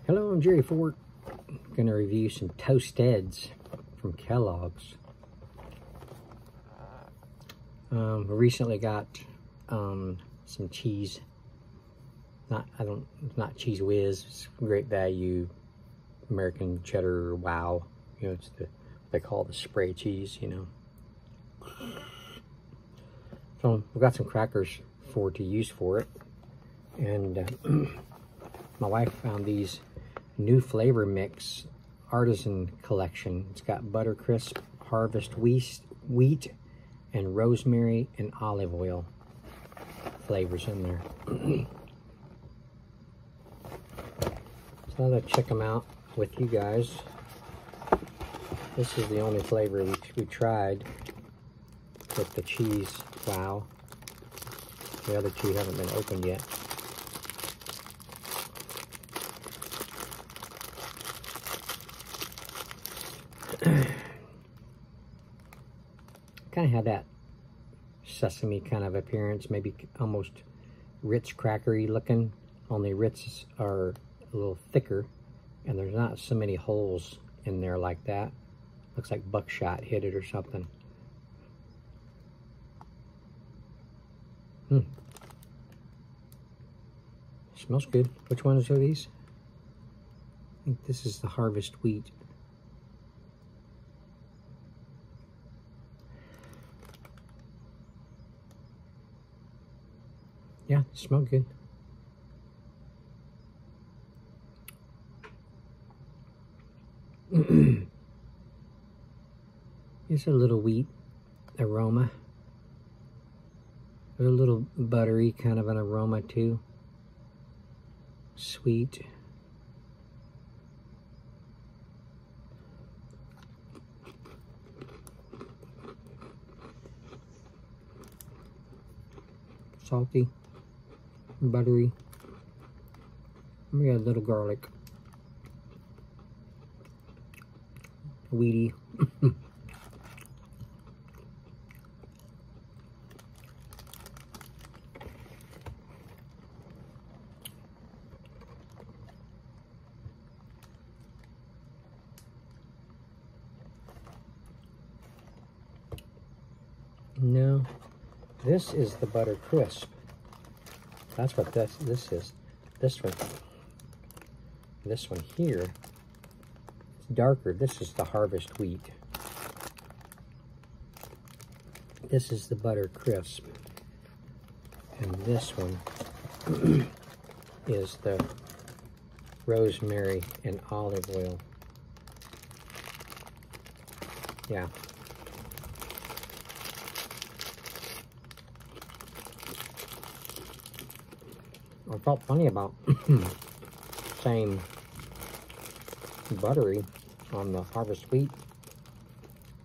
Hello, I'm Jerry Ford. I'm going to review some Toasteds from Kellogg's. We recently got some cheese. Not Cheese Whiz. It's great value American cheddar. Wow, you know, it's what they call the spray cheese. You know. So we've got some crackers to use for it, and my wife found these new flavor mix Artisan collection. It's got Buttercrisp, Harvest wheat, and rosemary and olive oil flavors in there. So I'll check them out with you guys. This is the only flavor we tried with the cheese. Wow. The other two haven't been opened yet. Kind of had that sesame kind of appearance, maybe almost Ritz crackery looking, only Ritz are a little thicker and there's not so many holes in there like that. Looks like buckshot hit it or something. Smells good. Which ones are these? I think this is the Harvest wheat. Yeah, smell good. It's a little wheat aroma. There's a little buttery kind of an aroma too. Sweet. Salty. Buttery. We got a little garlic. Weedy. No, this is the Buttercrisp. That's what this is. This one here, it's darker. This is the Harvest wheat. This is the Buttercrisp. And this one is the rosemary and olive oil. Yeah. I felt funny about saying buttery on the Harvest wheat,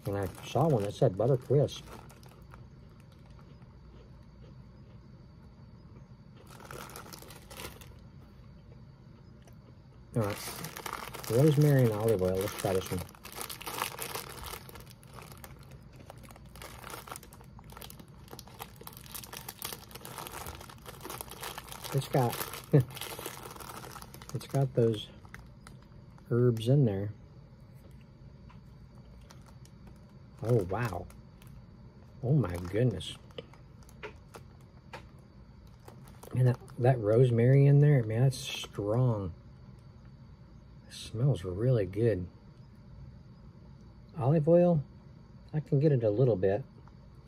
and I saw one that said Buttercrisp. All right, rosemary and olive oil. Let's try this one. It's got those herbs in there. Oh wow. Oh my goodness. And that rosemary in there, man, that's strong. It smells really good. Olive oil, I can get it a little bit.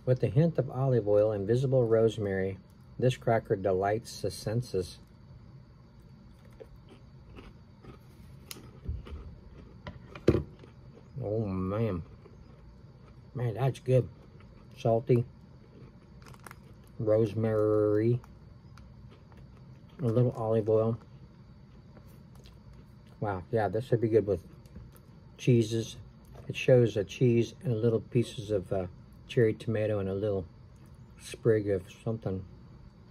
With a hint of olive oil and visible rosemary, this cracker delights the senses. Oh man. Man, that's good. Salty. Rosemary. A little olive oil. Wow, yeah, this would be good with cheeses. It shows a cheese and a little pieces of cherry tomato and a little sprig of something.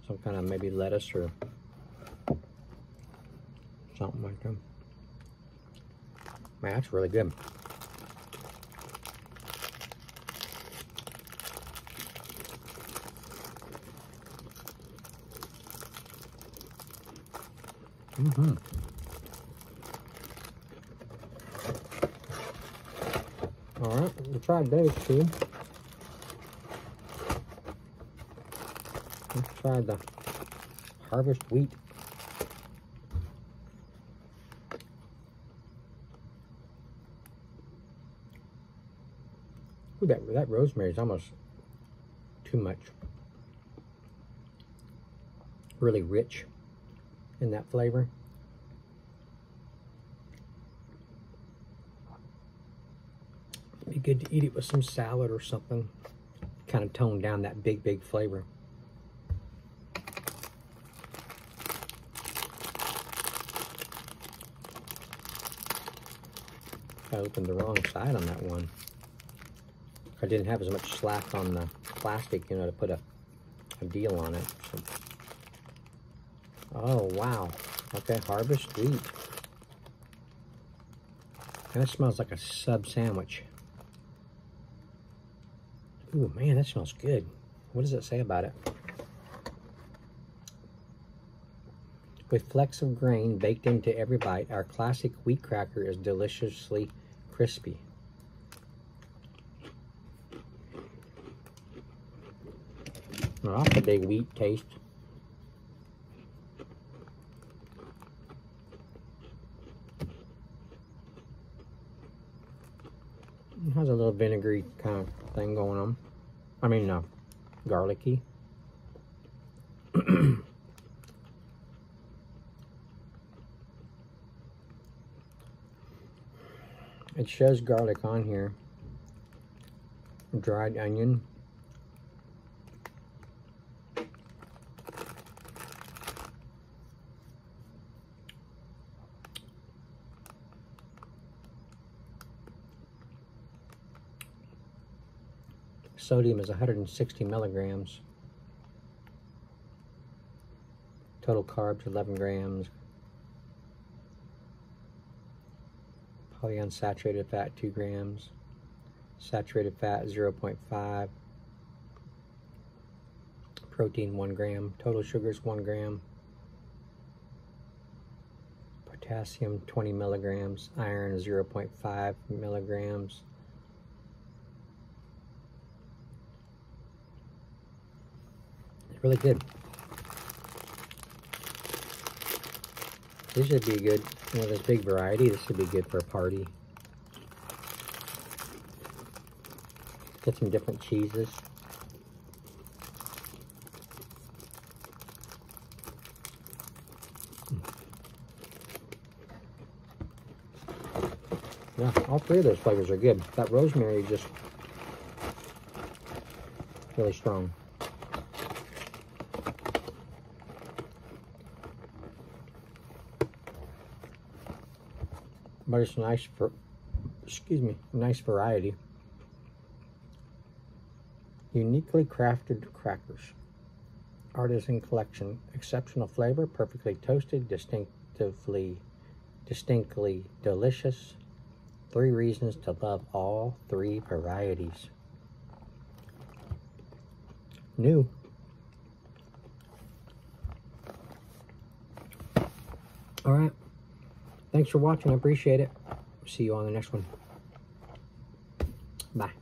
Some kind of maybe lettuce or something like that. Man, that's really good. All right, we tried those two. Let's try the harvest wheat. Ooh, that rosemary is almost too much. Really rich in that flavor. Be good to eat it with some salad or something. Kind of tone down that big flavor. I opened the wrong side on that one. I didn't have as much slack on the plastic, you know, to put a deal on it. So. Oh, wow. Okay, harvest wheat. And it smells like a sub sandwich. Ooh, man, that smells good. What does it say about it? With flecks of grain baked into every bite, our classic wheat cracker is deliciously crispy. Oh, that's a big wheat taste. It has a little vinegary kind of thing going on. I mean, garlicky. It shows garlic on here. Dried onion. Sodium is 160 milligrams. Total carbs 11 grams. Polyunsaturated fat 2 grams. Saturated fat 0.5. Protein 1 gram. Total sugars 1 gram. Potassium 20 milligrams. Iron 0.5 milligrams. Really good. This should be good. You know, this big variety. This should be good for a party. Get some different cheeses. Yeah, all three of those flavors are good. That rosemary is just really strong. But it's nice for, nice variety. Uniquely crafted crackers. Artisan collection. Exceptional flavor, perfectly toasted, distinctly delicious. 3 reasons to love all 3 varieties. New. All right. Thanks for watching. I appreciate it. See you on the next one. Bye.